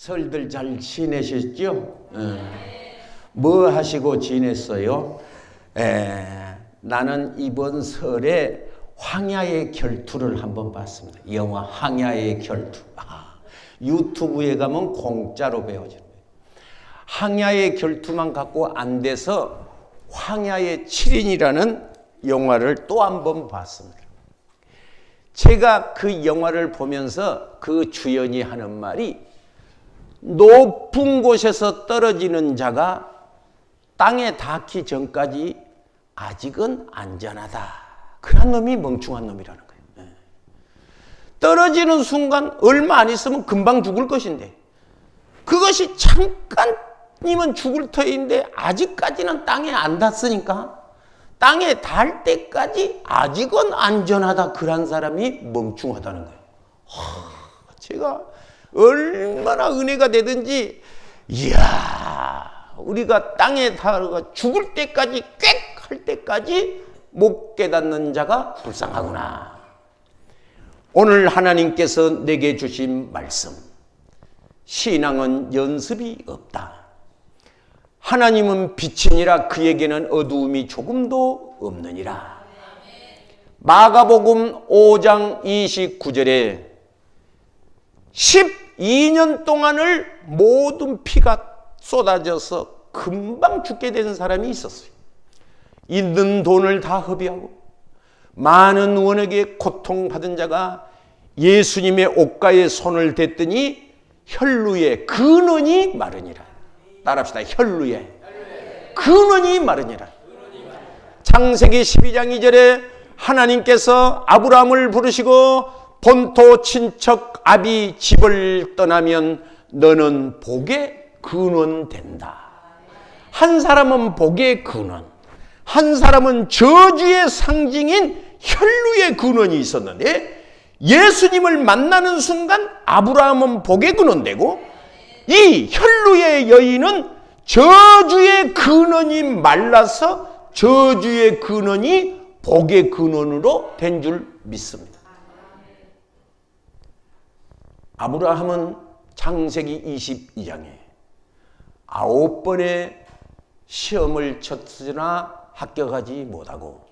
설들 잘 지내셨죠? 뭐 하시고 지냈어요? 나는 이번 설에 황야의 결투를 한번 봤습니다. 영화 황야의 결투. 유튜브에 가면 공짜로 배워져요. 황야의 결투만 갖고 안 돼서 황야의 7인이라는 영화를 또 한 번 봤습니다. 제가 그 영화를 보면서 그 주연이 하는 말이 높은 곳에서 떨어지는 자가 땅에 닿기 전까지 아직은 안전하다. 그런 놈이 멍충한 놈이라는 거예요. 떨어지는 순간 얼마 안 있으면 금방 죽을 것인데 그것이 잠깐이면 죽을 터인데 아직까지는 땅에 안 닿았으니까 땅에 닿을 때까지 아직은 안전하다. 그런 사람이 멍충하다는 거예요. 제가 얼마나 은혜가 되든지 이야 우리가 땅에 닿아 죽을 때까지 꽥 할 때까지 못 깨닫는 자가 불쌍하구나. 오늘 하나님께서 내게 주신 말씀, 신앙은 연습이 없다. 하나님은 빛이니라 그에게는 어두움이 조금도 없느니라. 마가복음 5장 29절에 12년 동안을 모든 피가 쏟아져서 금방 죽게 된 사람이 있었어요. 있는 돈을 다 허비하고 많은 원액에 고통받은 자가 예수님의 옷가에 손을 댔더니 혈루의 근원이 마르니라. 따라합시다. 혈루의 근원이 마르니라. 창세기 12장 2절에 하나님께서 아브라함을 부르시고 본토 친척 아비 집을 떠나면 너는 복의 근원 된다. 한 사람은 복의 근원, 한 사람은 저주의 상징인 혈루의 근원이 있었는데 예수님을 만나는 순간 아브라함은 복의 근원 되고 이 혈루의 여인은 저주의 근원이 말라서 저주의 근원이 복의 근원으로 된 줄 믿습니다. 아브라함은 창세기 22장에 9번의 시험을 쳤으나 합격하지 못하고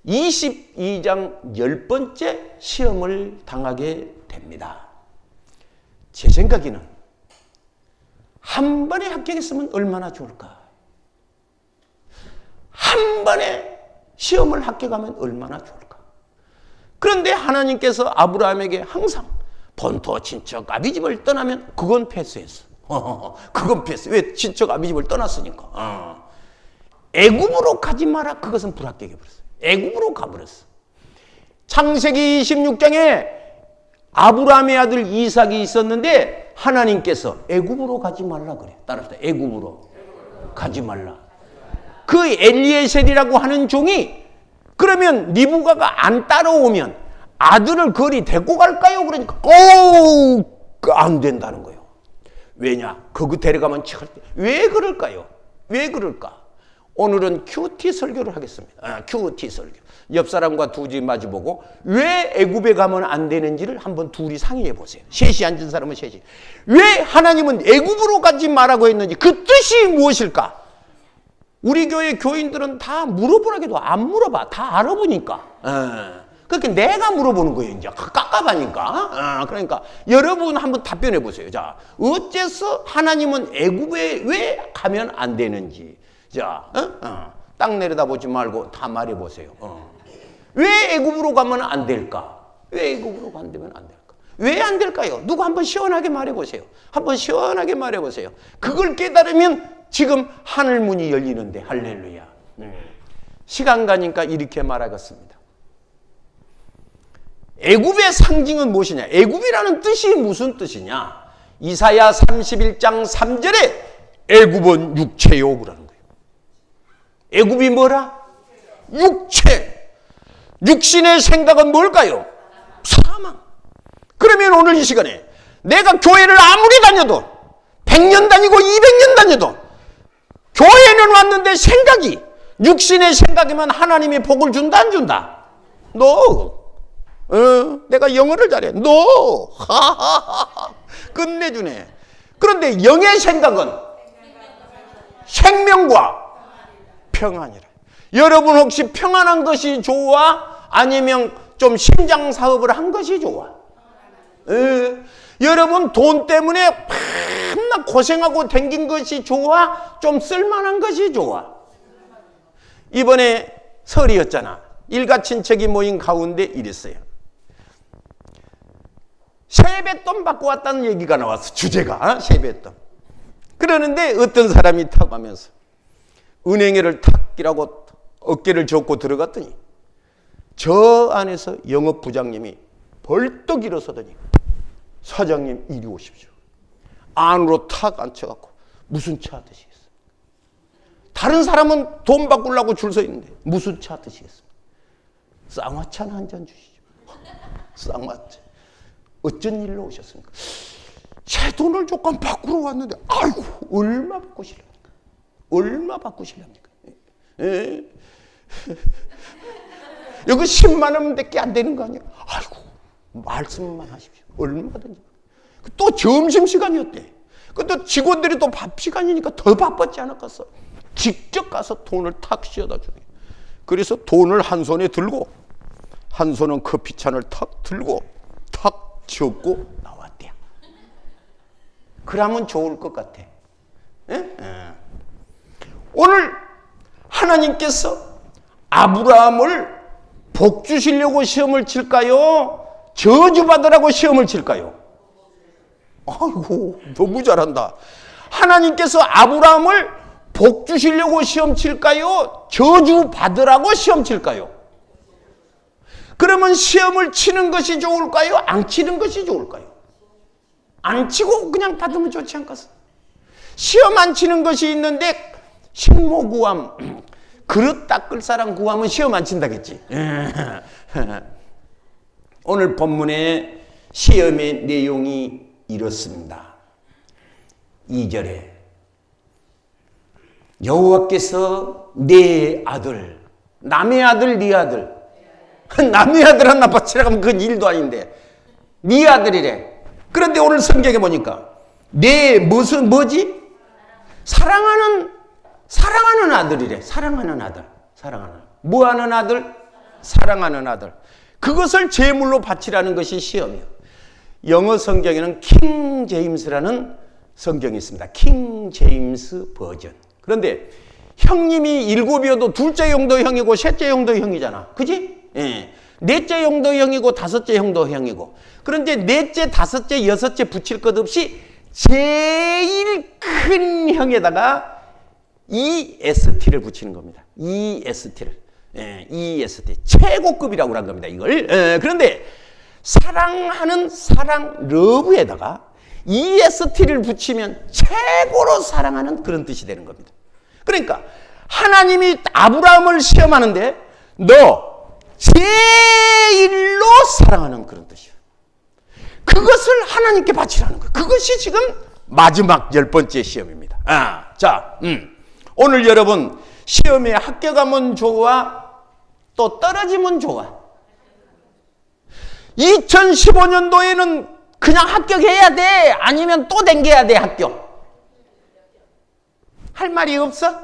22장 10번째 시험을 당하게 됩니다. 제 생각에는 한 번에 합격했으면 얼마나 좋을까? 한 번에 시험을 합격하면 얼마나 좋을까? 그런데 하나님께서 아브라함에게 항상 본토 친척 아비집을 떠나면 그건 패스했어. 그건 패스. 왜? 친척 아비집을 떠났으니까. 애굽으로 가지 마라. 그것은 불합격해버렸어. 애굽으로 가버렸어. 창세기 26장에 아브라함의 아들 이삭이 있었는데 하나님께서 애굽으로 가지 말라 그래. 따라합시다. 애굽으로 가지 말라. 그 엘리에셀이라고 하는 종이 그러면 리브가가 안 따라오면 아들을 거리 데리고 갈까요? 그러니까 안 된다는 거예요. 왜냐? 거기 데려가면 칠 때. 왜 그럴까요? 왜 그럴까? 오늘은 큐티 설교를 하겠습니다. 큐티 설교. 옆 사람과 둘이 마주보고 왜 애굽에 가면 안 되는지를 한번 둘이 상의해 보세요. 셋이 앉은 사람은 셋이. 왜 하나님은 애굽으로 가지 말라고 했는지 그 뜻이 무엇일까? 우리 교회 교인들은 다 물어보라기도 안 물어봐. 다 알아보니까. 그러니까 내가 물어보는 거예요. 이제 깝깝하니까. 그러니까 여러분 한번 답변해 보세요. 자, 어째서 하나님은 애굽에 왜 가면 안 되는지. 자, 땅 내려다보지 말고 다 말해 보세요. 왜 애굽으로 가면 안 될까? 왜 애굽으로 가면 안 될까? 왜 안 될까요? 누구 한번 시원하게 말해 보세요. 한번 시원하게 말해 보세요. 그걸 깨달으면 지금 하늘 문이 열리는데 할렐루야. 시간 가니까 이렇게 말하겠습니다. 애굽의 상징은 무엇이냐? 애굽이라는 뜻이 무슨 뜻이냐? 이사야 31장 3절에 애굽은 육체요 그러는 거예요. 애굽이 뭐라? 육체. 육신의 생각은 뭘까요? 사망. 그러면 오늘 이 시간에 내가 교회를 아무리 다녀도 100년 다니고 200년 다녀도 교회는 왔는데 생각이 육신의 생각이면 하나님이 복을 준다 안 준다? No. 내가 영어를 잘해. No. 끝내주네. 그런데 영의 생각은 생명과 평안이라. 여러분 혹시 평안한 것이 좋아? 아니면 좀 심장 사업을 한 것이 좋아? 여러분 돈 때문에 맨날 고생하고 댕긴 것이 좋아? 좀 쓸만한 것이 좋아? 이번에 설이었잖아. 일가 친척이 모인 가운데 이랬어요. 세뱃돈 받고 왔다는 얘기가 나왔어. 주제가 세뱃돈. 그러는데 어떤 사람이 탁 하면서 은행에를 탁 끼라고 어깨를 젓고 들어갔더니 저 안에서 영업부장님이 벌떡 일어서더니 사장님 이리 오십시오. 안으로 탁 앉혀갖고 무슨 차 드시겠어요? 다른 사람은 돈 바꾸려고 줄 서 있는데 무슨 차 드시겠어요? 쌍화차나 한 잔 주시죠. 쌍화차. 어쩐 일로 오셨습니까? 제 돈을 조금 바꾸러 왔는데 아이고 얼마 바꾸시렵니까? 얼마 바꾸시렵니까? 여기 10만 원밖에 안 되는 거 아니에요? 아이고 말씀만 하십시오. 얼마든지. 또 점심시간이었대. 또 직원들이 또 밥 시간이니까 더 바빴지 않았겠어? 직접 가서 돈을 탁 씌워다 주네. 그래서 돈을 한 손에 들고 한 손은 커피잔을 탁 들고 탁 쥐었고 나왔대요. 그러면 좋을 것 같아. 오늘 하나님께서 아브라함을 복 주시려고 시험을 칠까요? 저주받으라고 시험을 칠까요? 아이고 너무 잘한다. 하나님께서 아브라함을 복 주시려고 시험 칠까요? 저주받으라고 시험 칠까요? 그러면 시험을 치는 것이 좋을까요? 안 치는 것이 좋을까요? 안 치고 그냥 받으면 좋지 않겠어? 시험 안 치는 것이 있는데 식모 구함, 그릇 닦을 사람 구하면 시험 안 친다겠지. 오늘 본문의 시험의 내용이 이렇습니다. 2절에 여호와께서 네 아들, 남의 아들, 네 아들, 남의 아들 하나 바치라고 하면 그건 일도 아닌데 네 아들이래. 그런데 오늘 성경에 보니까 네 무슨 뭐지? 사랑하는 아들이래. 사랑하는 아들. 뭐하는 아들? 사랑하는 아들. 그것을 제물로 바치라는 것이 시험이에요. 영어 성경에는 킹 제임스라는 성경이 있습니다. 킹 제임스 버전. 그런데 형님이 7이어도 둘째 형도 형이고 셋째 형도 형이잖아. 그지? 예. 넷째 형도 형이고 다섯째 형도 형이고. 그런데 넷째, 다섯째, 여섯째 붙일 것 없이 제일 큰 형에다가 EST를 붙이는 겁니다. EST를. 예, EST. 최고급이라고 한 겁니다. 이걸. 예, 그런데 사랑하는 사랑 러브에다가 EST를 붙이면 최고로 사랑하는 그런 뜻이 되는 겁니다. 그러니까 하나님이 아브라함을 시험하는데 너 제일로 사랑하는 그런 뜻이야. 그것을 하나님께 바치라는 거예요. 그것이 지금 마지막 10번째 시험입니다. 오늘 여러분 시험에 합격하면 좋아? 또 떨어지면 좋아? 2015년도에는 그냥 합격해야 돼? 아니면 또 댕겨야 돼 합격? 할 말이 없어?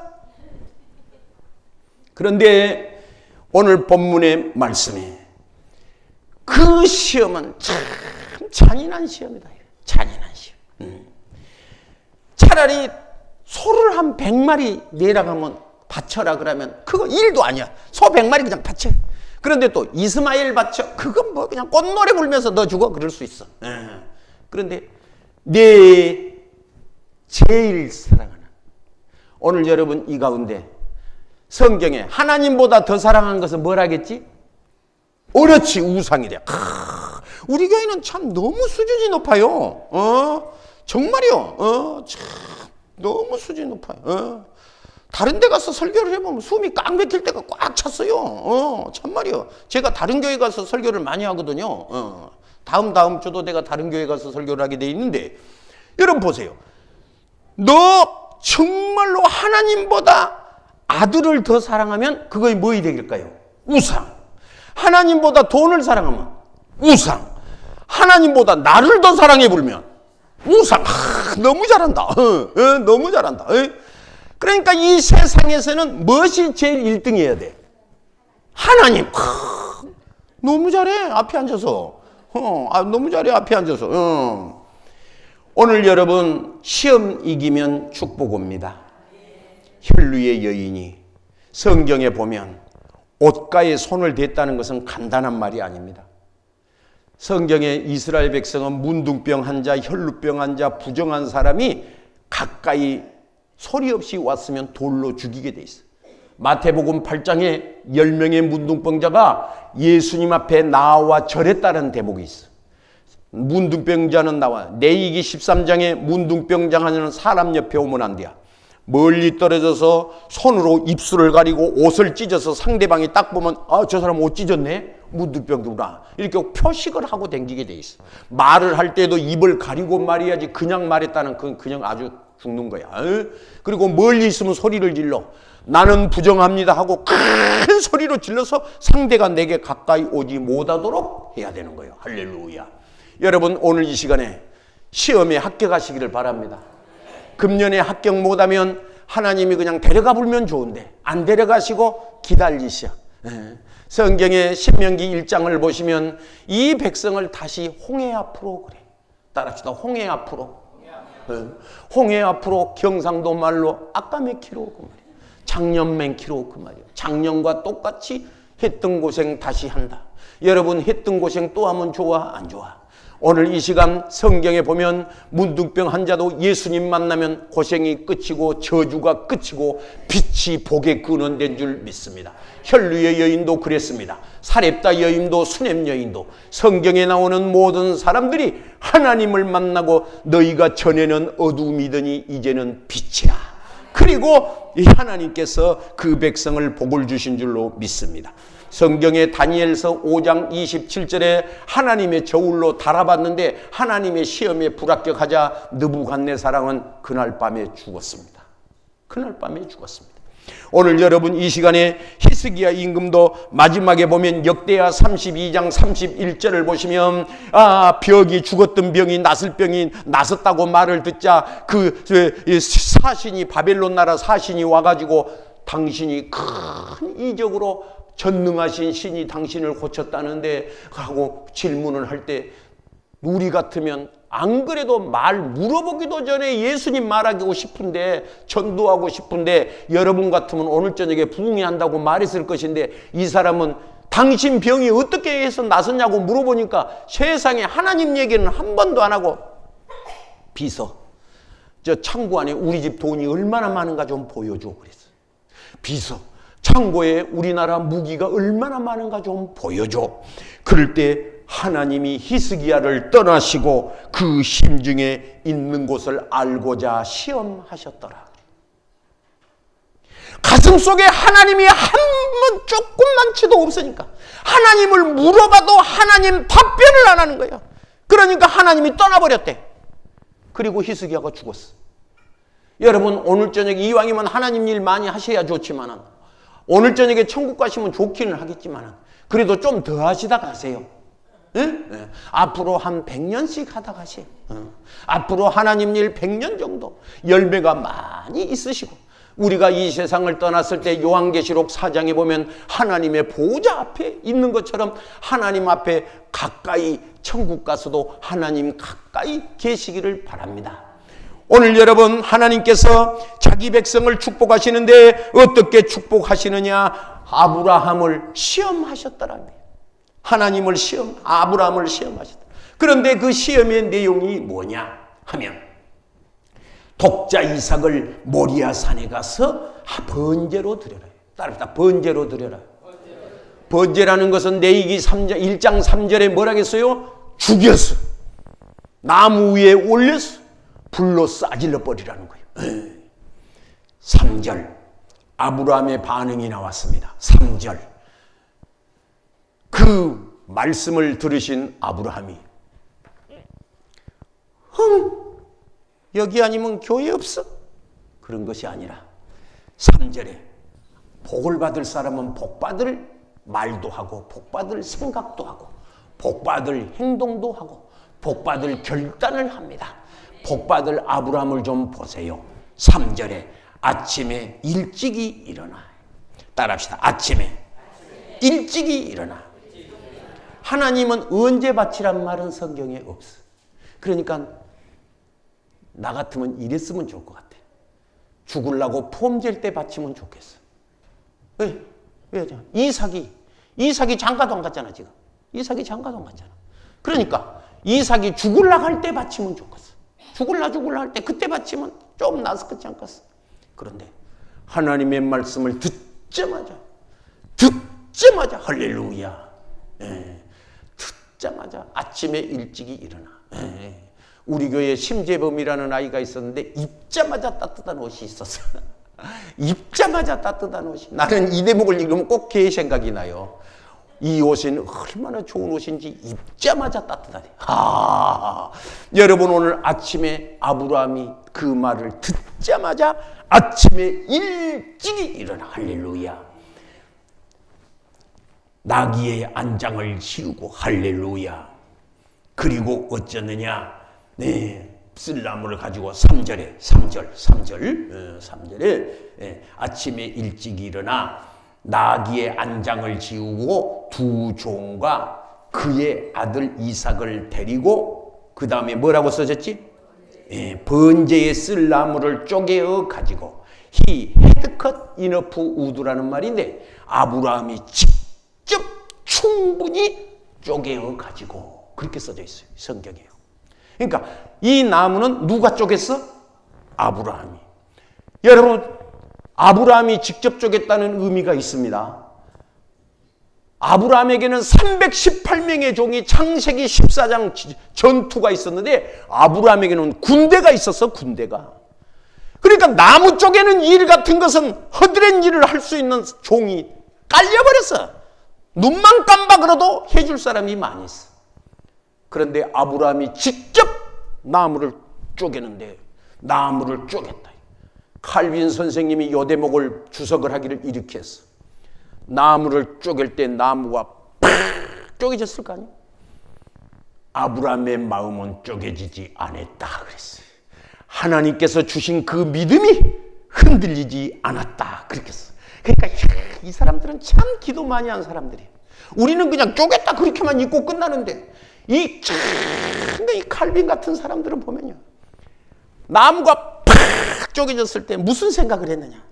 그런데 오늘 본문의 말씀에 그 시험은 참 잔인한 시험이다. 잔인한 시험. 차라리 소를 한 100마리 내려가면 바쳐라 그러면 그거 일도 아니야. 소 100마리 그냥 바쳐. 그런데 또 이스마엘 바쳐. 그건 뭐 그냥 꽃노래 불면서 너 죽어. 그럴 수 있어. 그런데 내 제일 사랑하는 오늘 여러분 이 가운데 성경에 하나님보다 더 사랑하는 것은 뭐라겠지? 옳지 우상이래. 우리 교회는 참 너무 수준이 높아요. 정말이요. 참 너무 수준이 높아요. 다른 데 가서 설교를 해보면 숨이 꽉 막힐 때가 꽉 찼어요. 참말이요. 제가 다른 교회 가서 설교를 많이 하거든요. 다음 주도 내가 다른 교회 가서 설교를 하게 돼 있는데 여러분 보세요. 너 정말로 하나님보다 아들을 더 사랑하면 그것이 뭐이 되길까요? 우상. 하나님보다 돈을 사랑하면 우상. 하나님보다 나를 더 사랑해 불면 우상, 너무 잘한다. 너무 잘한다. 그러니까 이 세상에서는 무엇이 제일 1등이어야 돼? 하나님. 너무 잘해, 앞에 앉아서. 너무 잘해, 앞에 앉아서. 오늘 여러분, 시험 이기면 축복 옵니다. 혈루의 여인이 성경에 보면 옷가에 손을 댔다는 것은 간단한 말이 아닙니다. 성경에 이스라엘 백성은 문둥병 환자, 혈루병 환자, 부정한 사람이 가까이 소리 없이 왔으면 돌로 죽이게 돼 있어요. 마태복음 8장에 10명의 문둥병자가 예수님 앞에 나와 절했다는 대목이 있어요. 문둥병자는 나와. 레위기 13장에 문둥병자는 사람 옆에 오면 안 돼요. 멀리 떨어져서 손으로 입술을 가리고 옷을 찢어서 상대방이 딱 보면 저 사람 옷 찢었네? 문둥병자구나. 이렇게 표식을 하고 다니게 돼 있어. 말을 할 때도 입을 가리고 말해야지 그냥 말했다는 그건 그냥 아주 죽는 거야. 그리고 멀리 있으면 소리를 질러. 나는 부정합니다 하고 큰 소리로 질러서 상대가 내게 가까이 오지 못하도록 해야 되는 거예요. 할렐루야. 여러분 오늘 이 시간에 시험에 합격하시기를 바랍니다. 금년에 합격 못하면 하나님이 그냥 데려가 불면 좋은데 안 데려가시고 기다리시오. 성경의 신명기 1장을 보시면 이 백성을 다시 홍해 앞으로 그래. 따라합시다. 홍해 앞으로. 홍해 앞으로 경상도 말로 아까메키로 그 말이에요. 작년맨키로 그 말이에요. 작년과 똑같이 했던 고생 다시 한다. 여러분 했던 고생 또 하면 좋아 안 좋아? 오늘 이 시간 성경에 보면 문둥병 환자도 예수님 만나면 고생이 끝이고 저주가 끝이고 빛이 복의 근원 된 줄 믿습니다. 혈루의 여인도 그랬습니다. 사렙다 여인도 수넴 여인도 성경에 나오는 모든 사람들이 하나님을 만나고 너희가 전에는 어두움이더니 이제는 빛이라. 그리고 이 하나님께서 그 백성을 복을 주신 줄로 믿습니다. 성경의 다니엘서 5장 27절에 하나님의 저울로 달아봤는데 하나님의 시험에 불합격하자 느부갓네살은 그날 밤에 죽었습니다. 그날 밤에 죽었습니다. 오늘 여러분 이 시간에 히스기야 임금도 마지막에 보면 역대하 32장 31절을 보시면 벽이 죽었던 병이 나설 병이 나섰다고 말을 듣자 그 사신이 바벨론 나라 사신이 와가지고 당신이 큰 이적으로 전능하신 신이 당신을 고쳤다는데 하고 질문을 할 때 우리 같으면 안 그래도 말 물어보기도 전에 예수님 말하고 싶은데 전도하고 싶은데 여러분 같으면 오늘 저녁에 부흥회한다고 말했을 것인데 이 사람은 당신 병이 어떻게 해서 나섰냐고 물어보니까 세상에 하나님 얘기는 한 번도 안 하고 비서 저 창고 안에 우리 집 돈이 얼마나 많은가 좀 보여줘 그랬어. 비서 창고에 우리나라 무기가 얼마나 많은가 좀 보여줘. 그럴 때 하나님이 히스기야를 떠나시고 그 심중에 있는 곳을 알고자 시험하셨더라. 가슴 속에 하나님이 한 번 조금만치도 없으니까 하나님을 물어봐도 하나님 답변을 안 하는 거예요. 그러니까 하나님이 떠나버렸대. 그리고 히스기야가 죽었어. 여러분 오늘 저녁에 이왕이면 하나님 일 많이 하셔야 좋지만 오늘 저녁에 천국 가시면 좋기는 하겠지만 그래도 좀 더 하시다 가세요. 응? 네. 앞으로 한 100년씩 하다 가세요. 앞으로 하나님 일 100년 정도 열매가 많이 있으시고 우리가 이 세상을 떠났을 때 요한계시록 4장에 보면 하나님의 보호자 앞에 있는 것처럼 하나님 앞에 가까이 천국 가서도 하나님 가까이 계시기를 바랍니다. 오늘 여러분 하나님께서 자기 백성을 축복하시는데 어떻게 축복하시느냐? 아브라함을 시험하셨더랍니다. 하나님을 아브라함을 시험하셨다. 그런데 그 시험의 내용이 뭐냐 하면 독자 이삭을 모리아 산에 가서 번제로 드려라. 따릅니다. 번제로 드려라. 번제라는 것은 레위기 1장 3절에 뭐라 했어요? 죽였어. 나무 위에 올렸어. 불로 싸질러 버리라는 거예요. 3절 아브라함의 반응이 나왔습니다. 3절 그 말씀을 들으신 아브라함이 여기 아니면 교회 없어? 그런 것이 아니라 3절에 복을 받을 사람은 복받을 말도 하고 복받을 생각도 하고 복받을 행동도 하고 복받을 결단을 합니다. 복받을 아브라함을 좀 보세요. 3절에 아침에 일찍이 일어나. 따라합시다. 아침에 일찍이 일어나. 하나님은 언제 바치란 말은 성경에 없어. 그러니까 나 같으면 이랬으면 좋을 것 같아. 죽으려고 폼 잴 때 바치면 좋겠어. 왜? 이삭이 장가도 안 갔잖아 지금. 이삭이 장가도 안 갔잖아. 그러니까 이삭이 죽으려고 할 때 바치면 좋겠어. 죽으려 할 때 그때 바치면 좀 나서 그렇지 않겠어. 그런데 하나님의 말씀을 듣자마자 할렐루야. 듣자마자 아침에 일찍이 일어나. 우리 교회에 심재범이라는 아이가 있었는데 입자마자 따뜻한 옷이 있었어. 입자마자 따뜻한 옷이. 나는 이 대목을 읽으면 꼭 걔의 생각이 나요. 이 옷은 얼마나 좋은 옷인지 입자마자 따뜻하대. 여러분 오늘 아침에 아브라함이 그 말을 듣자마자 아침에 일찍이 일어나. 할렐루야. 나귀의 안장을 씌우고 할렐루야. 그리고 어쩌느냐. 쓸나무를 가지고 3절에 아침에 일찍 일어나 나귀의 안장을 지우고 두 종과 그의 아들 이삭을 데리고 그 다음에 뭐라고 써졌지? 번제의 쓸나무를 쪼개어 가지고 He had cut enough wood라는 말인데 아브라함이 직접 충분히 쪼개어 가지고 그렇게 써져 있어요. 성경이에요. 그러니까 이 나무는 누가 쪼갰어? 아브라함이. 여러분 아브라함이 직접 쪼갰다는 의미가 있습니다. 아브라함에게는 318명의 종이 창세기 14장 전투가 있었는데 아브라함에게는 군대가 있었어. 군대가. 그러니까 나무 쪼개는 일 같은 것은 허드렛 일을 할 수 있는 종이 깔려버렸어. 눈만 깜박으로도 해줄 사람이 많이 있어. 그런데 아브라함이 직접 나무를 쪼개는데 나무를 쪼갰다. 칼빈 선생님이 요 대목을 주석을 하기를 이렇게 했어. 나무를 쪼갤 때 나무가 팍 쪼개졌을 거 아니야? 아브라함의 마음은 쪼개지지 않았다 그랬어요. 하나님께서 주신 그 믿음이 흔들리지 않았다 그렇게 했어. 그러니까 이 사람들은 참 기도 많이 한 사람들이에요. 우리는 그냥 쪼갰다 그렇게만 읽고 끝나는데 이 칼빈 같은 사람들은 보면요. 나무가 팍 쪼개졌을 때 무슨 생각을 했느냐.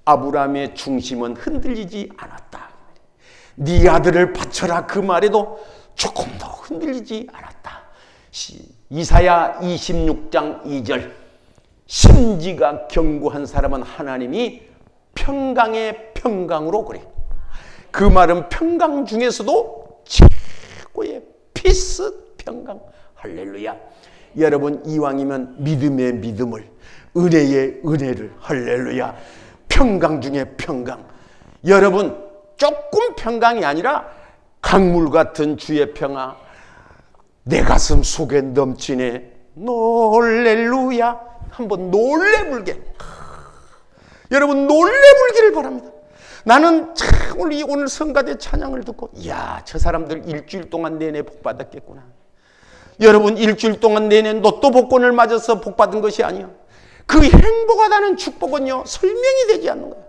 아브라함의 중심은 흔들리지 않았다. 네 아들을 바쳐라 그 말에도 조금도 흔들리지 않았다. 이사야 26장 2절 심지가 견고한 사람은 하나님이 평강의 평강으로 그래. 그 말은 평강 중에서도 최고의 피스 평강. 할렐루야. 여러분 이왕이면 믿음의 믿음을 은혜의 은혜를 할렐루야. 평강 중에 평강. 여러분 조금 평강이 아니라 강물 같은 주의 평화 내 가슴 속에 넘치네. 놀렐루야. 한번 놀래불게. 여러분 놀래불기를 바랍니다. 나는 참 오늘 성가대 찬양을 듣고 이야 저 사람들 일주일 동안 내내 복받았겠구나. 여러분 일주일 동안 내내 로또 복권을 맞아서 복받은 것이 아니야. 그 행복하다는 축복은요 설명이 되지 않는 거야.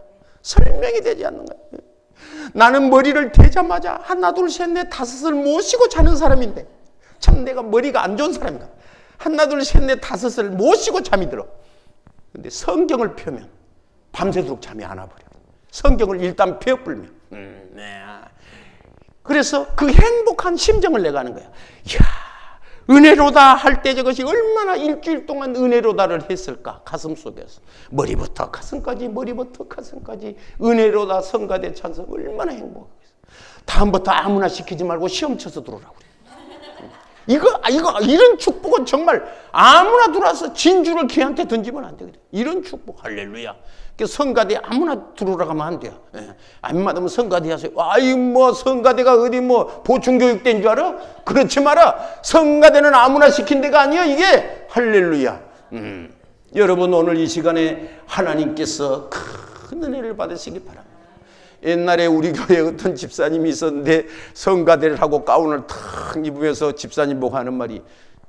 설명이 되지 않는 거야. 나는 머리를 대자마자 하나 둘 셋 넷 다섯을 모시고 자는 사람인데 참 내가 머리가 안 좋은 사람인가. 하나 둘 셋 넷 다섯을 모시고 잠이 들어. 근데 성경을 펴면 밤새도록 잠이 안 와버려. 성경을 일단 펴불면 그래서 그 행복한 심정을 내가 하는 거야. 이야 은혜로다 할 때 저것이 얼마나 일주일 동안 은혜로다를 했을까. 가슴 속에서 머리부터 가슴까지 머리부터 가슴까지 은혜로다 성가대 찬송 얼마나 행복하겠어. 다음부터 아무나 시키지 말고 시험 쳐서 들어오라고 그래. 이런 축복은 정말 아무나 들어와서 진주를 걔한테 던지면 안 되거든. 이런 축복 할렐루야. 성가대 아무나 들어오라고 하면 안 돼요. 안 맞으면 성가대 하세요. 아이 뭐 성가대가 어디 뭐 보충교육된 줄 알아? 그렇지 마라. 성가대는 아무나 시킨 데가 아니야 이게. 할렐루야. 여러분 오늘 이 시간에 하나님께서 큰 은혜를 받으시기 바랍니다. 옛날에 우리 교회에 어떤 집사님이 있었는데 성가대를 하고 가운을 탁 입으면서 집사님 보고 하는 말이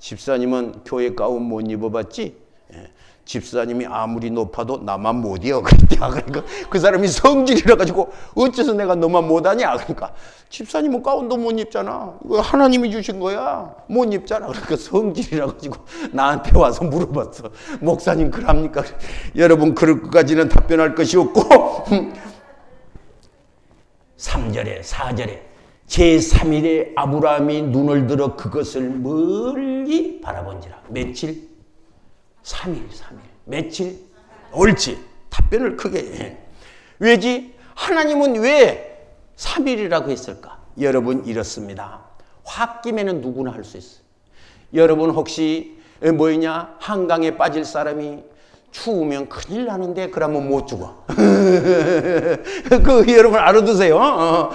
집사님은 교회 가운 못 입어봤지? 예. 집사님이 아무리 높아도 나만 못 이어. 그러니까 그 사람이 성질이라 가지고 어째서 내가 너만 못하냐? 그러니까 집사님은 가운도 못 입잖아. 이거 하나님이 주신 거야. 못 입잖아. 그러니까 성질이라 가지고 나한테 와서 물어봤어. 목사님 그럽니까? 여러분 그럴 것까지는 답변할 것이 없고 3절에 4절에 제3일에 아브라함이 눈을 들어 그것을 멀리 바라본지라. 며칠? 3일. 며칠? 옳지. 답변을 크게 해. 왜지? 하나님은 왜 3일이라고 했을까? 여러분 이렇습니다. 홧김에는 누구나 할 수 있어요. 여러분 혹시 뭐냐? 한강에 빠질 사람이 추우면 큰일 나는데 그러면 못 죽어. 그 여러분 알아두세요.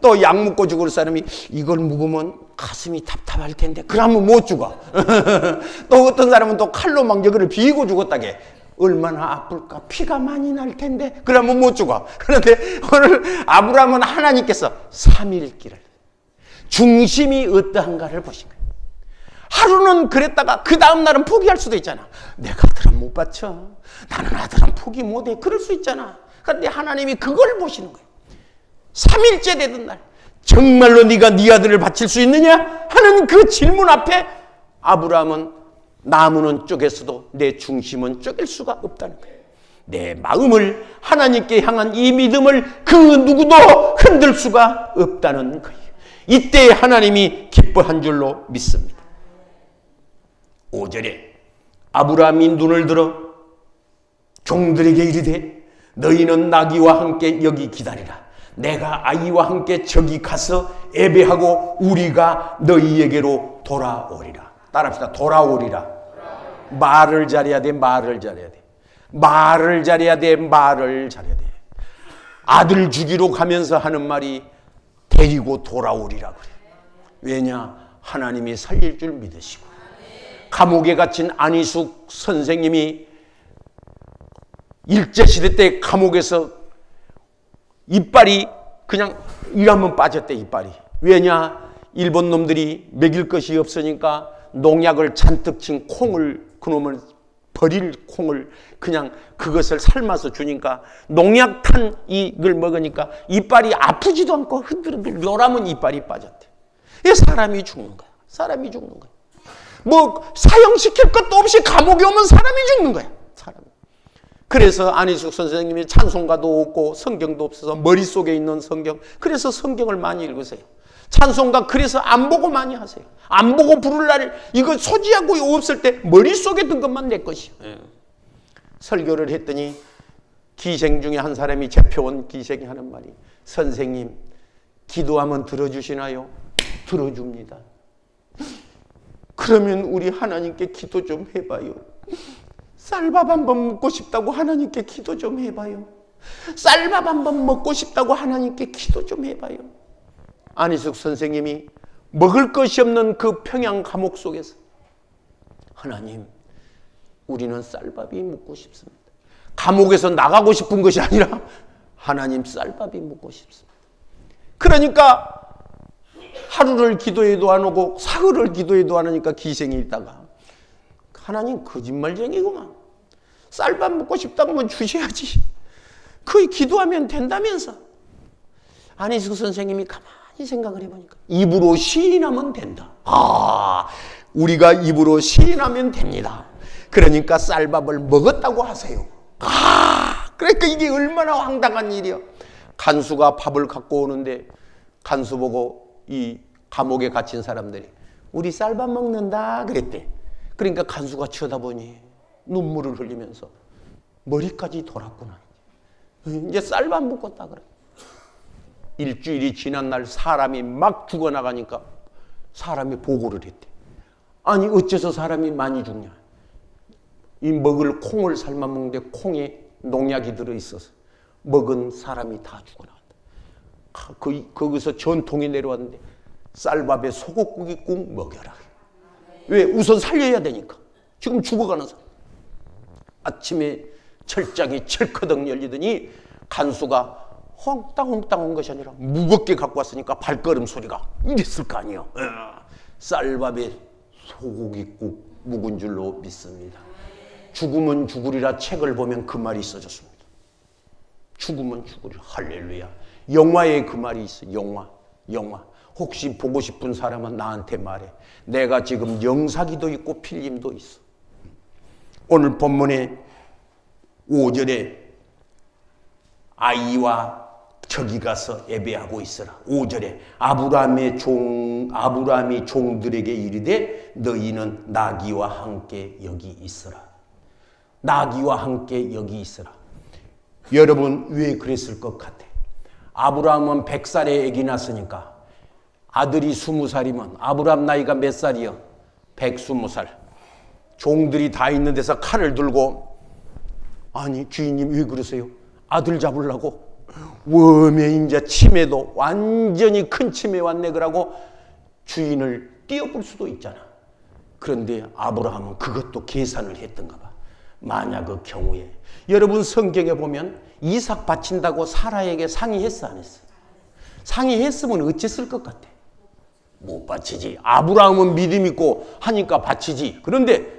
또 약 먹고 죽을 사람이 이걸 먹으면 가슴이 답답할 텐데 그러면 못 죽어. 또 어떤 사람은 또 칼로 망저기를 비고 죽었다게. 얼마나 아플까? 피가 많이 날 텐데 그러면 못 죽어. 그런데 오늘 아브라함은 하나님께서 3일길을 중심이 어떠한가를 보신 거예요. 하루는 그랬다가 그 다음 날은 포기할 수도 있잖아. 내가 아들은 못 받쳐. 나는 아들은 포기 못해. 그럴 수 있잖아. 그런데 하나님이 그걸 보시는 거예요. 3일째 되던 날 정말로 네가 네 아들을 바칠 수 있느냐? 하는 그 질문 앞에 아브라함은 나무는 쪼개서도 내 중심은 쪼갤 수가 없다는 거예요. 내 마음을 하나님께 향한 이 믿음을 그 누구도 흔들 수가 없다는 거예요. 이때 하나님이 기뻐한 줄로 믿습니다. 5절에 아브라함이 눈을 들어 종들에게 이르되 너희는 나귀와 함께 여기 기다리라. 내가 아이와 함께 저기 가서 예배하고 우리가 너희에게로 돌아오리라. 따라합시다. 돌아오리라. 말을 잘해야 돼. 말을 잘해야 돼. 말을 잘해야 돼. 말을 잘해야 돼. 아들 주기로 가면서 하는 말이 데리고 돌아오리라 그래. 왜냐? 하나님이 살릴 줄 믿으시고 감옥에 갇힌 안희숙 선생님이 일제시대 때 감옥에서 이빨이 그냥 일하면 빠졌대. 이빨이. 왜냐? 일본 놈들이 먹일 것이 없으니까 농약을 잔뜩 친 콩을, 그놈을 버릴 콩을 그냥 그것을 삶아서 주니까 농약 탄 이걸 먹으니까 이빨이 아프지도 않고 흔들흔들 요라면 이빨이 빠졌대. 이 사람이 죽는 거야. 사람이 죽는 거야. 뭐 사형시킬 것도 없이 감옥에 오면 사람이 죽는 거야. 사람이. 그래서 안희숙 선생님이 찬송가도 없고 성경도 없어서 머릿속에 있는 성경, 그래서 성경을 많이 읽으세요. 찬송가 그래서 안 보고 많이 하세요. 안 보고 부를 날 이거 소지하고 없을 때 머릿속에 든 것만 내 것이요. 설교를 했더니 기생 중에 한 사람이 제표원 기생이 하는 말이, 선생님 기도하면 들어주시나요? 들어줍니다. 그러면 우리 하나님께 기도 좀 해봐요. 쌀밥 한번 먹고 싶다고 하나님께 기도 좀 해봐요. 쌀밥 한번 먹고 싶다고 하나님께 기도 좀 해봐요. 안희숙 선생님이 먹을 것이 없는 그 평양 감옥 속에서 하나님, 우리는 쌀밥이 먹고 싶습니다. 감옥에서 나가고 싶은 것이 아니라 하나님 쌀밥이 먹고 싶습니다. 그러니까 하루를 기도해도 안 오고 사흘을 기도해도 안 하니까 기생이 있다가 하나님 거짓말쟁이구만. 쌀밥 먹고 싶다고 하면 주셔야지. 그 기도하면 된다면서. 안희숙 선생님이 가만히 생각을 해보니까 입으로 시인하면 된다. 아, 우리가 입으로 시인하면 됩니다. 그러니까 쌀밥을 먹었다고 하세요. 아, 그러니까 이게 얼마나 황당한 일이야. 간수가 밥을 갖고 오는데 간수 보고 이 감옥에 갇힌 사람들이 우리 쌀밥 먹는다 그랬대. 그러니까 간수가 쳐다보니 눈물을 흘리면서 머리까지 돌았구나. 이제 쌀밥 먹었다 그래. 일주일이 지난 날 사람이 막 죽어나가니까 사람이 보고를 했대. 아니 어째서 사람이 많이 죽냐. 이 먹을 콩을 삶아 먹는데 콩에 농약이 들어있어서 먹은 사람이 다 죽어나간다. 거기서 전통이 내려왔는데 쌀밥에 소고기 국 먹여라. 왜? 우선 살려야 되니까. 지금 죽어가는 사람. 아침에 철장이 철커덕 열리더니 간수가 헝땅헝땅 온 것이 아니라 무겁게 갖고 왔으니까 발걸음 소리가 이랬을 거 아니에요. 쌀밥에 소고기국 묵은 줄로 믿습니다. 죽으면 죽으리라 책을 보면 그 말이 써졌습니다. 죽으면 죽으리라. 할렐루야. 영화에 그 말이 있어. 영화. 혹시 보고 싶은 사람은 나한테 말해. 내가 지금 영사기도 있고 필름도 있어. 오늘 본문에 5절에 아이와 저기 가서 예배하고 있어라. 5절에 아브라함이 종들에게 이르되 너희는 나귀와 함께 여기 있어라. 나귀와 함께 여기 있어라. 여러분 왜 그랬을 것 같아? 아브라함은 100살에 아기 낳았으니까 아들이 20살이면 아브라함 나이가 몇 살이요? 120살. 종들이 다 있는 데서 칼을 들고 아니 주인님 왜 그러세요? 아들 잡으려고? 웜에 이제 치매도 완전히 큰 치매 왔네 그러고 주인을 띄워볼 수도 있잖아. 그런데 아브라함은 그것도 계산을 했던가 봐. 만약 그 경우에 여러분 성경에 보면 이삭 바친다고 사라에게 상의했어 안 했어? 상의했으면 어쨌을 것 같아? 못 바치지. 아브라함은 믿음 있고 하니까 바치지. 그런데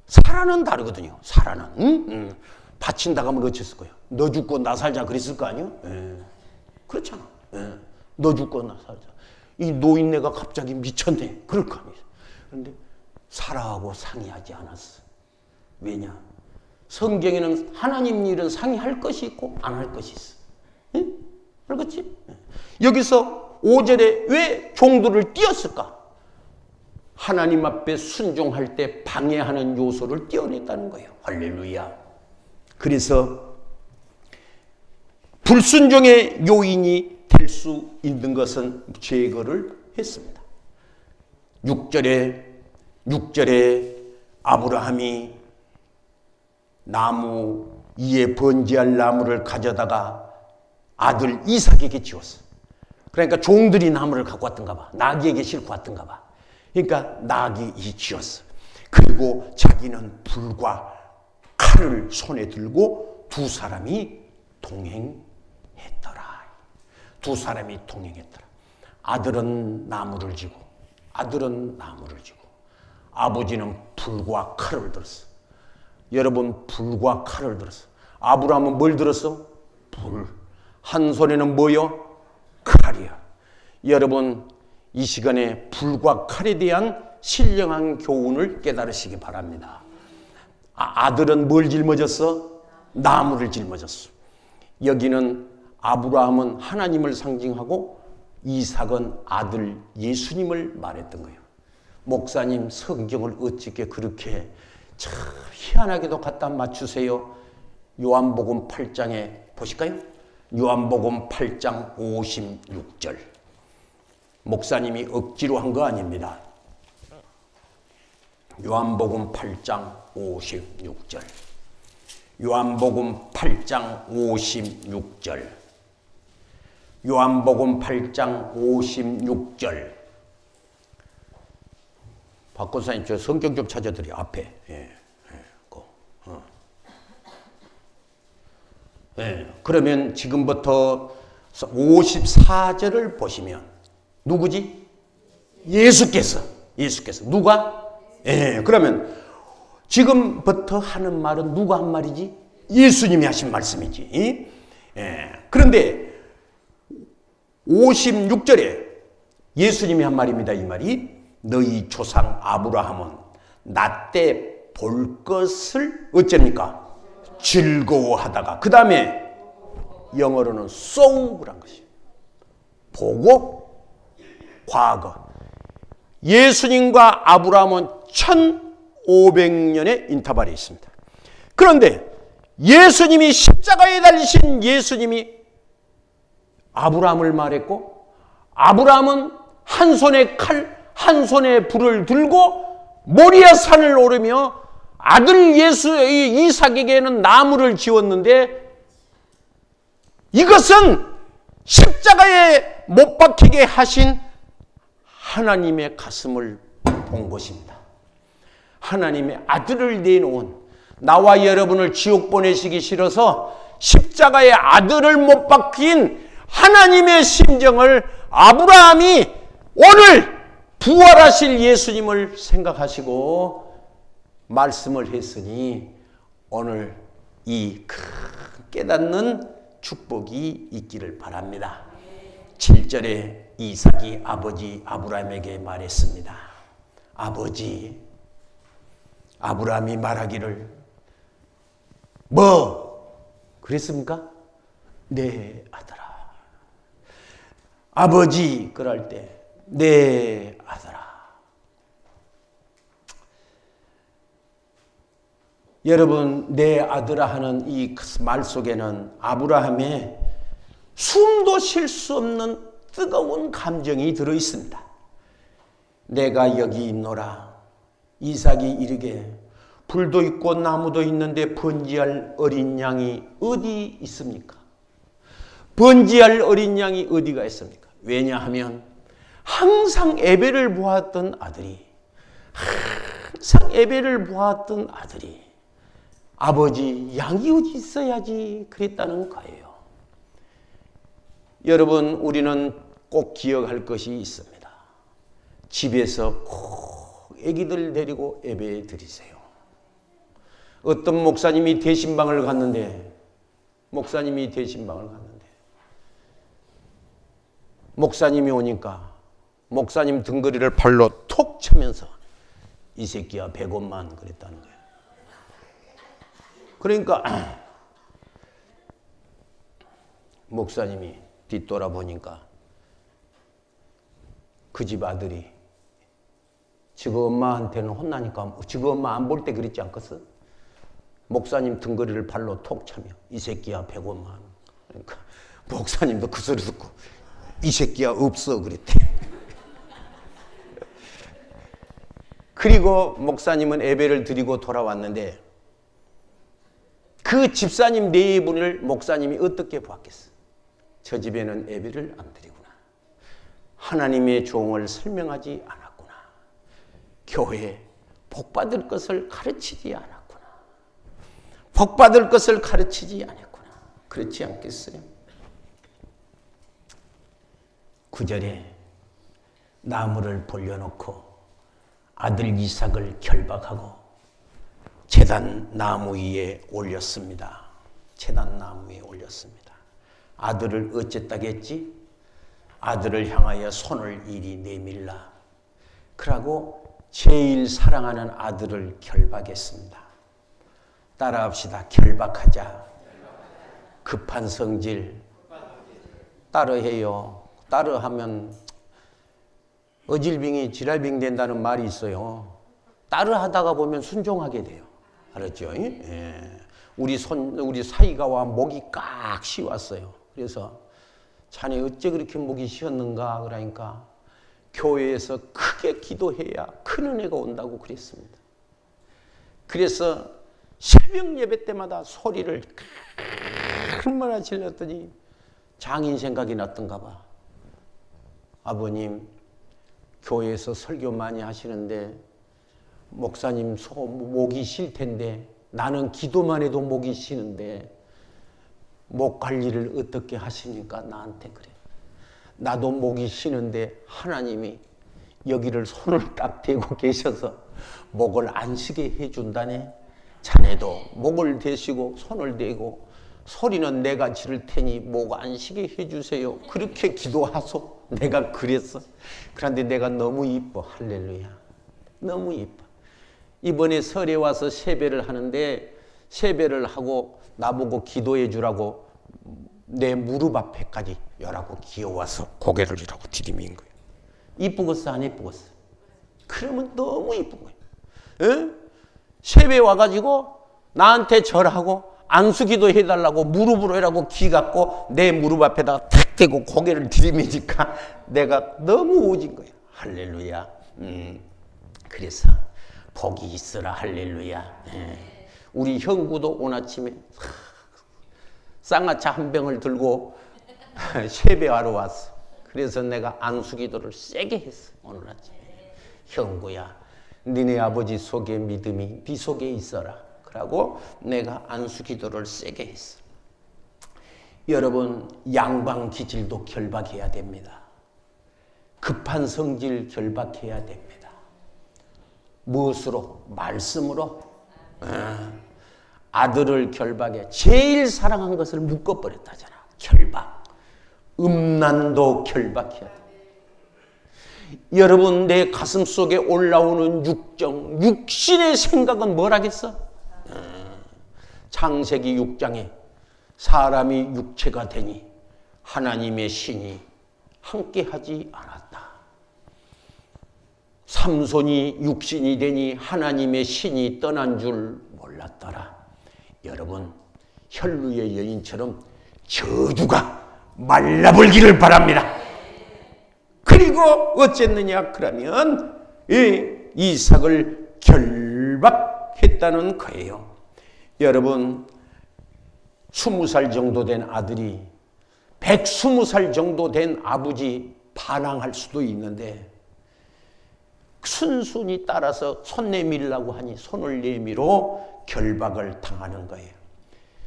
사라는 다르거든요. 사라는 바친다고 하면 어쨌을 거예요? 너 죽고 나 살자 그랬을 거 아니에요? 그렇잖아. 너 죽고 나 살자. 이 노인네가 갑자기 미쳤네. 그럴 거 아니에요. 그런데 사라하고 상의하지 않았어. 왜냐? 성경에는 하나님 일은 상의할 것이 있고 안 할 것이 있어. 응? 알겠지? 여기서 5절에 왜 종들을 띄었을까? 하나님 앞에 순종할 때 방해하는 요소를 띄어냈다는 거예요. 할렐루야. 그래서 불순종의 요인이 될 수 있는 것은 제거를 했습니다. 6절에 아브라함이 나무 이에 번제할 나무를 가져다가 아들 이삭에게 지웠어. 그러니까 종들이 나무를 갖고 왔던가 봐. 나귀에게 싣고 왔던가 봐. 그러니까 나귀 지었어. 그리고 자기는 불과 칼을 손에 들고 두 사람이 동행했더라. 아들은 나무를 지고 아버지는 불과 칼을 들었어. 여러분 불과 칼을 들었어. 아브라함은 뭘 들었어? 불. 한 손에는 뭐요? 칼이야. 여러분 이 시간에 불과 칼에 대한 신령한 교훈을 깨달으시기 바랍니다. 아들은 뭘 짊어졌어? 나무를 짊어졌어. 여기는 아브라함은 하나님을 상징하고 이삭은 아들 예수님을 말했던 거예요. 목사님 성경을 어떻게 그렇게 참 희한하게도 갖다 맞추세요? 요한복음 8장에 보실까요? 요한복음 8장 56절. 목사님이 억지로 한 거 아닙니다. 요한복음 8장 56절. 요한복음 8장 56절. 요한복음 8장 56절. 박권사님 저 성경 좀 찾아드려 앞에. 그러면 지금부터 54절을 보시면 누구지? 예수께서. 누가? 그러면 지금부터 하는 말은 누가 한 말이지? 예수님이 하신 말씀이지. 그런데 56절에 예수님이 한 말입니다. 이 말이 너희 조상 아브라함은 나 때 볼 것을 어쩝니까? 즐거워하다가 그 다음에 영어로는 sow란 것이에요. 보고 과거. 예수님과 아브라함은 1500년의 인터벌이 있습니다. 그런데 예수님이 십자가에 달리신 예수님이 아브라함을 말했고 아브라함은 한 손에 칼, 한 손에 불을 들고 모리아 산을 오르며 아들 예수의 이삭에게는 나무를 지웠는데 이것은 십자가에 못 박히게 하신 하나님의 가슴을 본 것입니다. 하나님의 아들을 내놓은 나와 여러분을 지옥 보내시기 싫어서 십자가에 아들을 못 박힌 하나님의 심정을 아브라함이 오늘 부활하실 예수님을 생각하시고 말씀을 했으니 오늘 이 큰 깨닫는 축복이 있기를 바랍니다. 7절에 이삭이 아버지 아브라함에게 말했습니다. 아버지, 아브라함이 말하기를 뭐 그랬습니까? 네 아들아. 아버지 그럴 때 네 아들아. 여러분, 내 아들아 하는 이 말 속에는 아브라함의 숨도 쉴 수 없는 뜨거운 감정이 들어 있습니다. 내가 여기 있노라. 이삭이 이르게 불도 있고 나무도 있는데 번지할 어린 양이 어디 있습니까? 번지할 어린 양이 어디가 있습니까? 왜냐하면 항상 예배를 보았던 아들이 아버지 양이 어디 있어야지 그랬다는 거예요. 여러분, 우리는 꼭 기억할 것이 있습니다. 집에서 꼭 아기들 데리고 예배 드리세요. 어떤 목사님이 대신방을 갔는데 목사님이 오니까 목사님 등거리를 발로 톡 차면서 이 새끼야 100원만 그랬다는 거예요. 그러니까 목사님이 뒤돌아보니까 그 집 아들이 지금 엄마한테는 혼나니까 지금 엄마 안 볼 때 그랬지 않겠어? 목사님 등거리를 발로 톡 차며 이 새끼야 100원만. 그러니까 목사님도 그 소리 듣고 이 새끼야 없어 그랬대. 그리고 목사님은 예배를 드리고 돌아왔는데 그 집사님 네 분을 목사님이 어떻게 보았겠어? 저 집에는 예배를 안 드리구나. 하나님의 종을 설명하지 않았구나. 교회에 복받을 것을 가르치지 않았구나. 복받을 것을 가르치지 않았구나. 그렇지 않겠어요? 9절에 나무를 벌려놓고 아들 이삭을 결박하고 제단 나무 위에 올렸습니다. 아들을 어쨌다겠지? 아들을 향하여 손을 이리 내밀라. 그러고 제일 사랑하는 아들을 결박했습니다. 따라합시다. 결박하자. 급한 성질. 따라해요. 따라하면 어질빙이 지랄빙 된다는 말이 있어요. 따라하다가 보면 순종하게 돼요. 알았죠? 예. 우리 사이가와 목이 깍 쉬웠어요. 그래서 자네 어째 그렇게 목이 쉬었는가 그러니까 교회에서 크게 기도해야 큰 은혜가 온다고 그랬습니다. 그래서 새벽 예배 때마다 소리를 얼마나 질렀더니 장인 생각이 났던가 봐. 아버님, 교회에서 설교 많이 하시는데 목사님 목이 쉴 텐데 나는 기도만 해도 목이 쉬는데 목 관리를 어떻게 하십니까? 나한테 그래. 나도 목이 쉬는데 하나님이 여기를 손을 딱 대고 계셔서 목을 안 쉬게 해준다네. 자네도 목을 대시고 손을 대고 소리는 내가 지를 테니 목 안 쉬게 해주세요. 그렇게 기도하소. 내가 그랬어. 그런데 내가 너무 이뻐. 할렐루야. 너무 이뻐. 이번에 설에 와서 세배를 하는데 세배를 하고 나보고 기도해 주라고 내 무릎 앞에까지 여라고 기어와서 고개를 이라고 디디민 거예요. 이쁘겠어 안 이쁘겠어? 그러면 너무 이쁜 거예요. 에? 세배 와가지고 나한테 절하고 안수기도 해달라고 무릎으로 해라고 기갖고 내 무릎 앞에다가 탁 대고 고개를 들이미니까 내가 너무 오진 거야. 할렐루야. 그래서 복이 있어라. 할렐루야. 우리 형구도 오늘 아침에 쌍화차 한 병을 들고 세배하러 왔어. 그래서 내가 안수기도를 세게 했어. 오늘 아침에. 형구야, 니네 아버지 속에 믿음이 네 속에 있어라. 그러고 내가 안수기도를 세게 했어. 여러분, 양방 기질도 결박해야 됩니다. 급한 성질 결박해야 됩니다. 무엇으로? 말씀으로. 아들을 결박해 제일 사랑한 것을 묶어버렸다잖아. 결박. 음란도 결박해야 돼. 여러분, 내 가슴 속에 올라오는 육신의 생각은 뭐라겠어? 창세기 6장에 사람이 육체가 되니 하나님의 신이 함께하지 않았다. 삼손이 육신이 되니 하나님의 신이 떠난 줄 몰랐더라. 여러분, 혈루의 여인처럼 저주가 말라버리기를 바랍니다. 그리고 어쨌느냐 그러면 이삭을 결박했다는 거예요. 여러분, 20살 정도 된 아들이 120살 정도 된 아버지 반항할 수도 있는데 순순히 따라서 손 내밀라고 하니 손을 내밀어 결박을 당하는 거예요.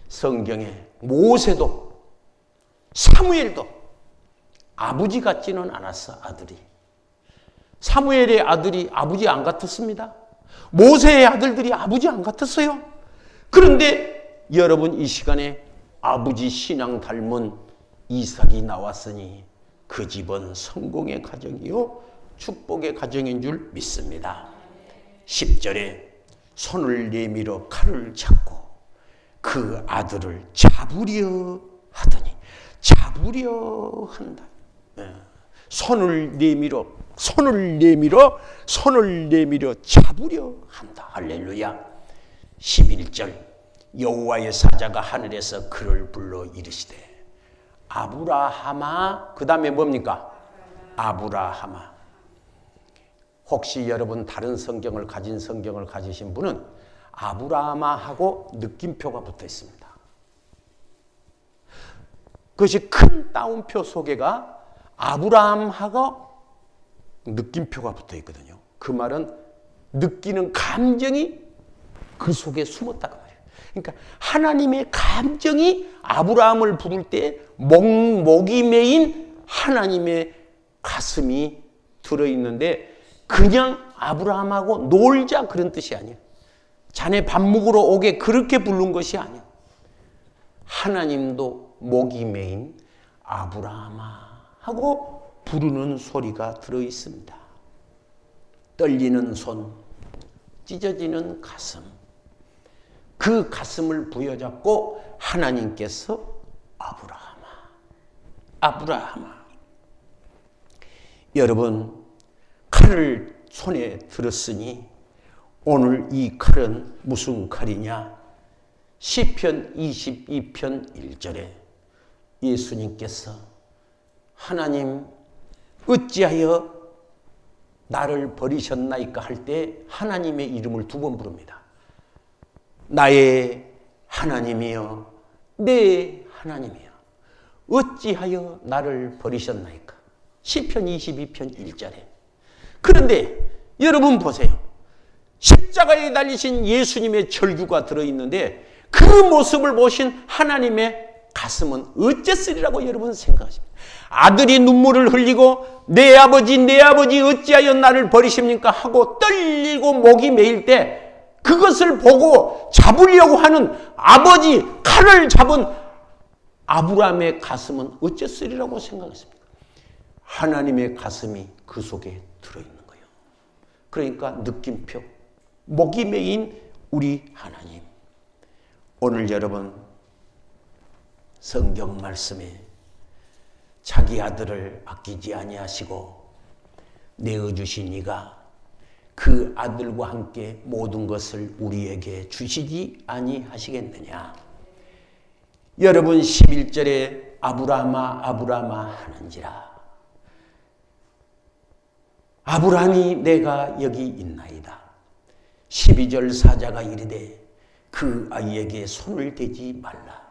성경에 모세도 사무엘도 아버지 같지는 않았어. 아들이. 사무엘의 아들이 아버지 안 같았습니다. 모세의 아들들이 아버지 안 같았어요. 그런데 여러분, 이 시간에 아버지 신앙 닮은 이삭이 나왔으니 그 집은 성공의 가정이요 축복의 가정인 줄 믿습니다. 10절에 손을 내밀어 칼을 잡고 그 아들을 잡으려 하더니, 잡으려 한다. 손을 내밀어 잡으려 한다. 할렐루야. 11절, 여호와의 사자가 하늘에서 그를 불러 이르시되 아브라함아. 그 다음에 뭡니까? 아브라함아. 혹시 여러분 다른 성경을 가지신 분은 아브라함아 하고 느낌표가 붙어 있습니다. 그것이 큰 따옴표 속에가 아브라함하고 느낌표가 붙어 있거든요. 그 말은 느끼는 감정이 그 속에 숨었다고 말이에요. 그러니까 하나님의 감정이 아브라함을 부를 때 목이 메인 하나님의 가슴이 들어있는데 그냥 아브라함하고 놀자 그런 뜻이 아니에요. 자네 밥 먹으러 오게 그렇게 부른 것이 아니에요. 하나님도 목이 메인 아브라함아 하고 부르는 소리가 들어있습니다. 떨리는 손, 찢어지는 가슴, 그 가슴을 부여잡고 하나님께서 아브라함아. 여러분, 칼을 손에 들었으니 오늘 이 칼은 무슨 칼이냐? 시편 22편 1절에 예수님께서 하나님 어찌하여 나를 버리셨나이까 할 때 하나님의 이름을 2번 부릅니다. 나의 하나님이여, 내 하나님이여, 어찌하여 나를 버리셨나이까? 시편 22편 1절에. 그런데 여러분 보세요. 십자가에 달리신 예수님의 절규가 들어있는데 그 모습을 보신 하나님의 가슴은 어쨌으리라고 여러분 생각하십니까? 아들이 눈물을 흘리고 내 아버지 어찌하여 나를 버리십니까? 하고 떨리고 목이 메일 때 그것을 보고 잡으려고 하는 아버지, 칼을 잡은 아브라함의 가슴은 어쨌으리라고 생각했습니까? 하나님의 가슴이 그 속에 들어있는 거예요. 그러니까 느낌표, 목이 메인 우리 하나님. 오늘 여러분 성경 말씀에 자기 아들을 아끼지 아니하시고 내어주신 이가 그 아들과 함께 모든 것을 우리에게 주시지 아니하시겠느냐. 여러분 11절에 아브라함아 하는지라. 아브라함이 내가 여기 있나이다. 12절 사자가 이르되 그 아이에게 손을 대지 말라.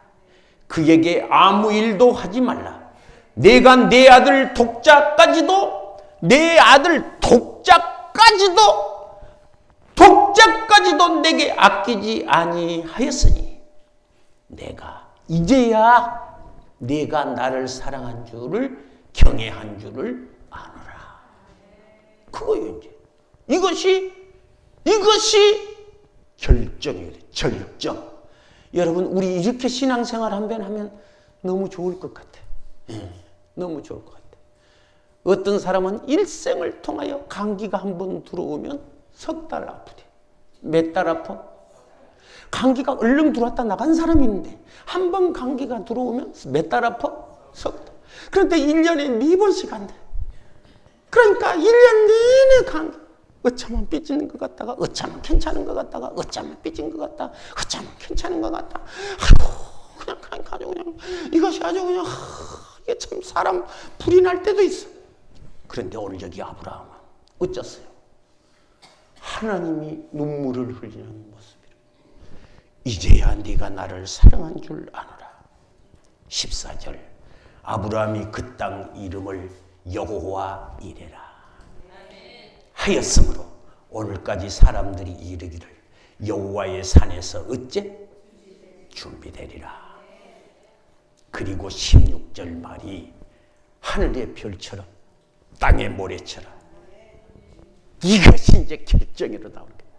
그에게 아무 일도 하지 말라. 내가 내 아들 독자까지도 내게 아끼지 아니하였으니 내가 이제야 내가 나를 사랑한 줄을 경외한 줄을 아노라. 그거예요, 이제. 이것이 결정이에요. 결정. 여러분, 우리 이렇게 신앙생활 한번 하면 너무 좋을 것 같아요. 너무 좋을 것 같아요. 어떤 사람은 일생을 통하여 감기가 한 번 들어오면 석 달 아프대. 몇 달 아파? 감기가 얼른 들어왔다 나간 사람이 있는데 한 번 감기가 들어오면 몇 달 아파? 석 달. 그런데 1년에 4번씩 한대. 그러니까 1년 내내 감기. 어쩌면 삐지는 것 같다가 어쩌면 괜찮은 것 같다가 어쩌면 삐진 것 같다가 어쩌면 괜찮은 것 같다. 아이고 그냥 아주 그냥 이것이 아주 그냥 이게 참 사람 불이 날 때도 있어. 그런데 오늘 여기 아브라함은 어쩌어요? 하나님이 눈물을 흘리는 모습이라. 이제야 네가 나를 사랑한 줄 아노라. 14절 아브라함이 그 땅 이름을 여호와 이레라 하였으므로 오늘까지 사람들이 이르기를 여호와의 산에서 어째 준비되리라. 그리고 16절 말이 하늘의 별처럼 땅의 모래처럼 이것이 이제 결정으로 나오는 거예요.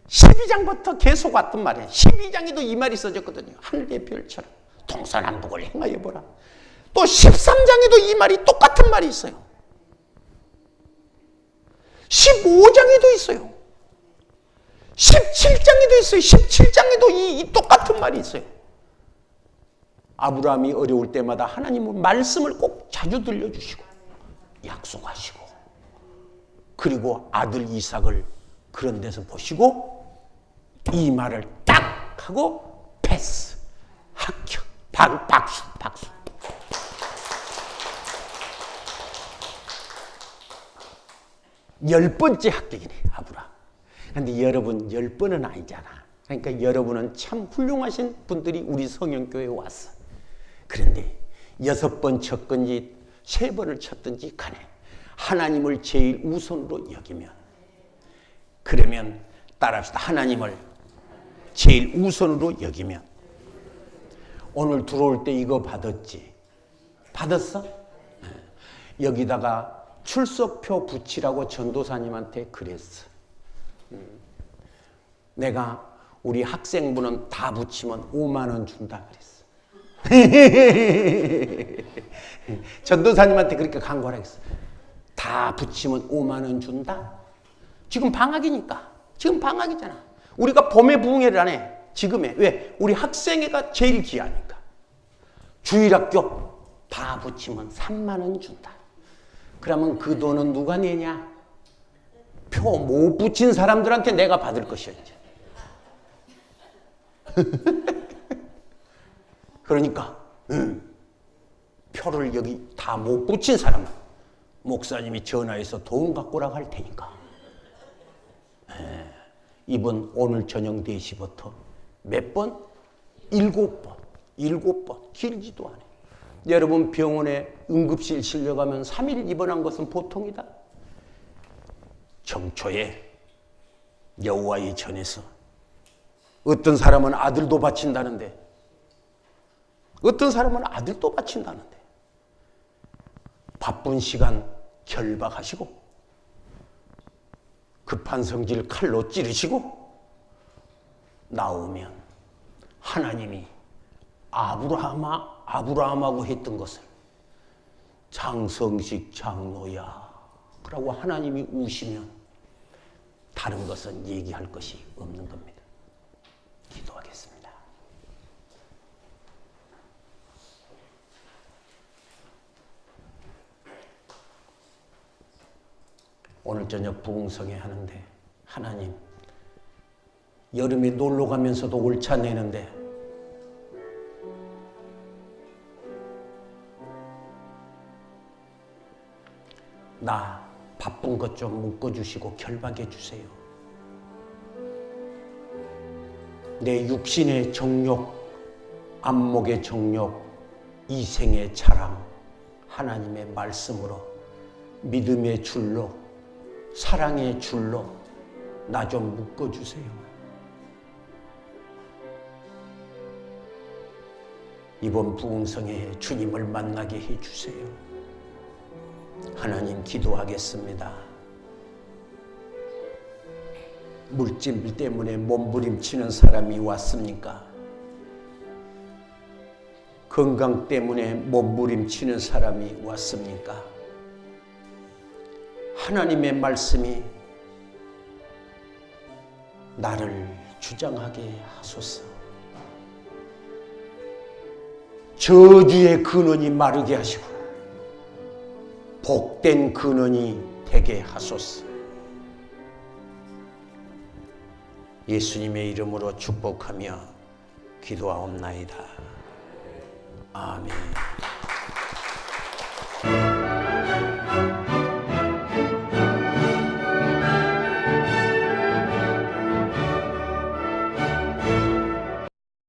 12장부터 계속 왔던 말이에요. 12장에도 이 말이 써졌거든요. 하늘의 별처럼 동서남북을 행하여 보라. 또 13장에도 이 말이 똑같은 말이 있어요. 15장에도 있어요. 17장에도 있어요. 17장에도 이 똑같은 말이 있어요. 아브라함이 어려울 때마다 하나님은 말씀을 꼭 자주 들려주시고 약속하시고 그리고 아들 이삭을 그런 데서 보시고 이 말을 딱 하고 패스 합격 박수. 열 번째 합격이네, 아브라함. 그런데 여러분 10번은 아니잖아. 그러니까 여러분은 참 훌륭하신 분들이 우리 성령교회에 왔어. 그런데 6번 쳤건지 3번을 쳤든지 간에 하나님을 제일 우선으로 여기면, 그러면 따라합시다. 하나님을 제일 우선으로 여기면 오늘 들어올 때 이거 받았지? 받았어? 여기다가 출석표 붙이라고 전도사님한테 그랬어. 내가 우리 학생부는 다 붙이면 5만 원 준다 그랬어. 전도사님한테 그렇게 강구하라 했어. 다 붙이면 5만 원 준다. 지금 방학이니까. 지금 방학이잖아. 우리가 봄에 부흥회를 안 해. 지금에. 왜? 우리 학생회가 제일 귀하니까. 주일학교 다 붙이면 3만 원 준다. 그러면 그 돈은 누가 내냐? 표 못 붙인 사람들한테 내가 받을 것이야, 이제. 그러니까 표를 여기 다 못 붙인 사람 목사님이 전화해서 돈 갖고 오라고 할 테니까 이번 오늘 저녁 4시부터 몇 번? 7번. 7번. 길지도 않아요. 여러분 병원에 응급실 실려가면 3일 입원한 것은 보통이다. 정초에 여호와의 전에서 어떤 사람은 아들도 바친다는데 어떤 사람은 아들도 바친다는데 바쁜 시간 결박하시고 급한 성질 칼로 찌르시고 나오면 하나님이 아브라함하고 했던 것을 장성식 장로야 라고 하나님이 우시면 다른 것은 얘기할 것이 없는 겁니다. 기도하겠습니다. 오늘 저녁 부흥성회 하는데 하나님 여름에 놀러 가면서도 올차 내는데 나 바쁜 것 좀 묶어주시고 결박해 주세요. 내 육신의 정욕, 안목의 정욕, 이생의 자랑, 하나님의 말씀으로 믿음의 줄로 사랑의 줄로 나 좀 묶어주세요. 이번 부흥성회에 주님을 만나게 해주세요. 하나님 기도하겠습니다. 물질 때문에 몸부림치는 사람이 왔습니까? 건강 때문에 몸부림치는 사람이 왔습니까? 하나님의 말씀이 나를 주장하게 하소서. 저주의 근원이 마르게 하시고 복된 근원이 되게 하소서. 예수님의 이름으로 축복하며 기도하옵나이다. 아멘.